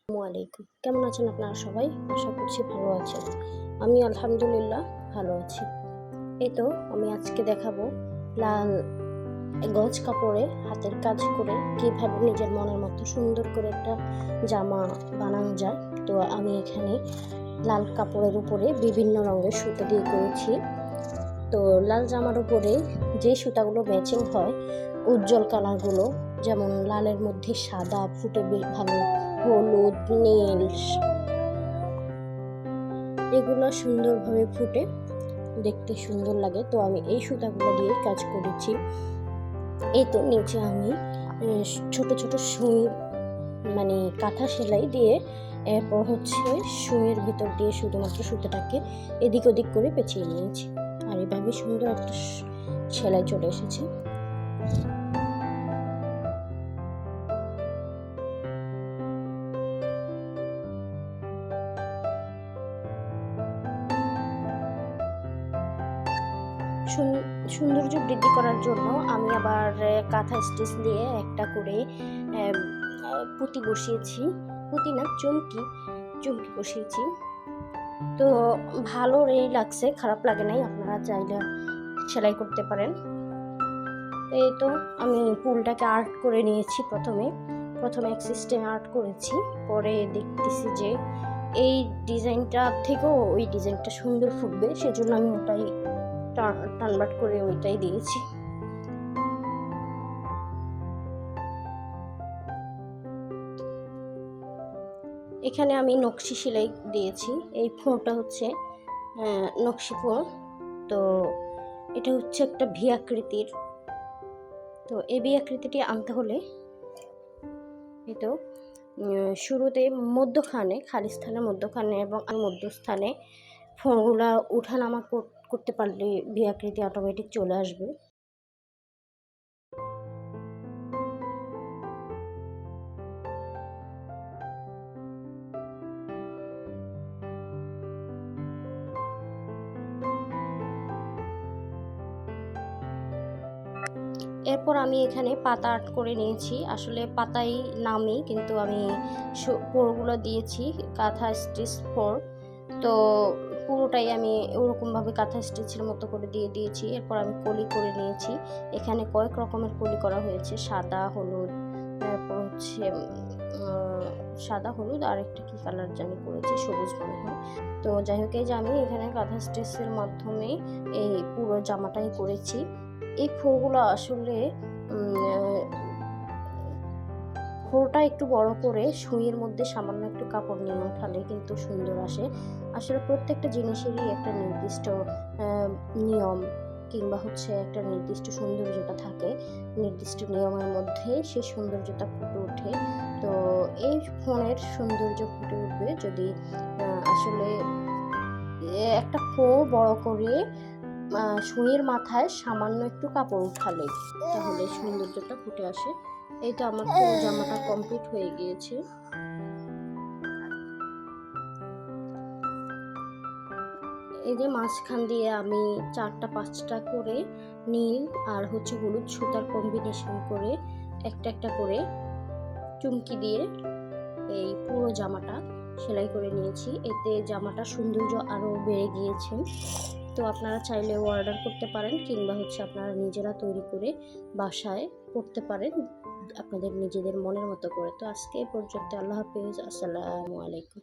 আসসালামু আলাইকুম। কেমন আছেন আপনারা সবাই? আশা করছি ভালো আছেন। আমি আলহামদুলিল্লাহ ভালো আছি। এই তো আমি আজকে দেখাবো লাল গজ কাপড়ে হাতের কাজ করে কিভাবে নিজের মনের মতো সুন্দর করে একটা জামা বানানো যায়। তো আমি এখানে লাল কাপড়ের উপরে বিভিন্ন রঙের সুতো দিয়ে করেছি। তো লাল জামার উপরে যে সুতাগুলো ম্যাচিং হয়, উজ্জ্বল কালারগুলো, যেমন লালের মধ্যে সাদা ফুটে বেশ ভালো, হলুদ, নীল, এগুলো সুন্দরভাবে ফুটে দেখতে সুন্দর লাগে। তো আমি এই সুতাগুলো দিয়ে কাজ করেছি। এই তো নিচে আমি ছোট ছোট সুই মানে কাঁথা সেলাই দিয়ে, এরপর হচ্ছে সুইয়ের ভিতর দিয়ে শুধুমাত্র সুতোটাকে এদিক ওদিক করে পেঁচিয়ে নিয়েছি। আর এভাবে সুন্দর একটা সেলাই চলে এসেছে। সৌন্দর্য বৃদ্ধি করার জন্য আমি আবার কাঁথা স্টিচ দিয়ে একটা করে পুঁতি বসিয়েছি। পুঁতি না, চুমকি বসিয়েছি। তো ভালোই লাগছে, খারাপ লাগে নাই। আপনারা চাইলে সেলাই করতে পারেন। এই তো আমি ফুলটাকে আর্ট করে নিয়েছি। প্রথমে এক সিস্টেমে আর্ট করেছি, পরে দেখতেছি যে এই ডিজাইনটা থেকেও ওই ডিজাইনটা সুন্দর ফুটবে, সেজন্য আমি ওটাই টানবাট করে ওইটাই দিয়েছি। এখানে আমি নকশি সেলাই দিয়েছি। এই ফোঁটা হচ্ছে নকশি ফোঁ। তো এটা হচ্ছে একটা ভি আকৃতির। তো এই ভি আকৃতিটি আনতে হলে এই তো শুরুতে মধ্যখানে, খালি স্থানের মধ্যখানে এবং মধ্যস্থানে ফোঁগুলা উঠানামা করতে পারলে ভি আকৃতি অটোমেটিক চলে আসবে। এরপর আমি এখানে পাতা আর্ট করে নিয়েছি। আসলে পাতাই নামই, কিন্তু আমি ফোরগুলো দিয়েছি কাঁথা স্টিচ ফোর। তো পুরোটাই আমি ওরকমভাবে কাঁথা স্টিচের মতো করে দিয়ে দিয়েছি। এরপর আমি কলি করে নিয়েছি। এখানে কয়েক রকমের কলি করা হয়েছে, সাদা, হলুদ, তারপর হচ্ছে সাদা, হলুদ আর একটা কী কালার জানি করেছি, সবুজ মনে হয়। তো যাই হোক, এই যে আমি এখানে কাঁথা স্টিচের মাধ্যমে এই পুরো জামাটাই করেছি। এই ফোঁগুলো আসলে ফোঁটা একটু বড় করে সুইয়ের মধ্যে সামান্য একটু কাপড় নিয়ে উঠালে কিন্তু সুন্দর আসে। আসলে প্রত্যেকটা জিনিসেরই একটা নির্দিষ্ট নিয়ম কিংবা হচ্ছে একটা নির্দিষ্ট সৌন্দর্যতা থাকে। নির্দিষ্ট নিয়মের মধ্যে সেই সৌন্দর্যতা ফুটে ওঠে। তো এই ফোনের সৌন্দর্য ফুটে উঠবে যদি আসলে একটা ফোঁ বড় করে সুইয়ের মাথায় সামান্য একটু কাপড় উঠালে, তাহলে সৌন্দর্যটা ফুটে আসে। এই তো আমার পুরো জামাটা কমপ্লিট হয়ে গিয়েছে। এই যে মাঝখান দিয়ে আমি 4টা-5টা করে নীল আর হচ্ছে হলুদ সুতার কম্বিনেশন করে একটা করে চুমকি দিয়ে এই পুরো জামাটা সেলাই করে নিয়েছি। এতে জামাটার সৌন্দর্য আরও বেড়ে গিয়েছে। তো আপনারা চাইলে অর্ডার করতে পারেন কিংবা হচ্ছে আপনারা নিজেরা তৈরি করে বাসায় করতে পারেন আপনাদের নিজেদের মনের মতো করে। তো আজকে এই পর্যন্ত। আল্লাহ হাফেজ। আসসালামু আলাইকুম।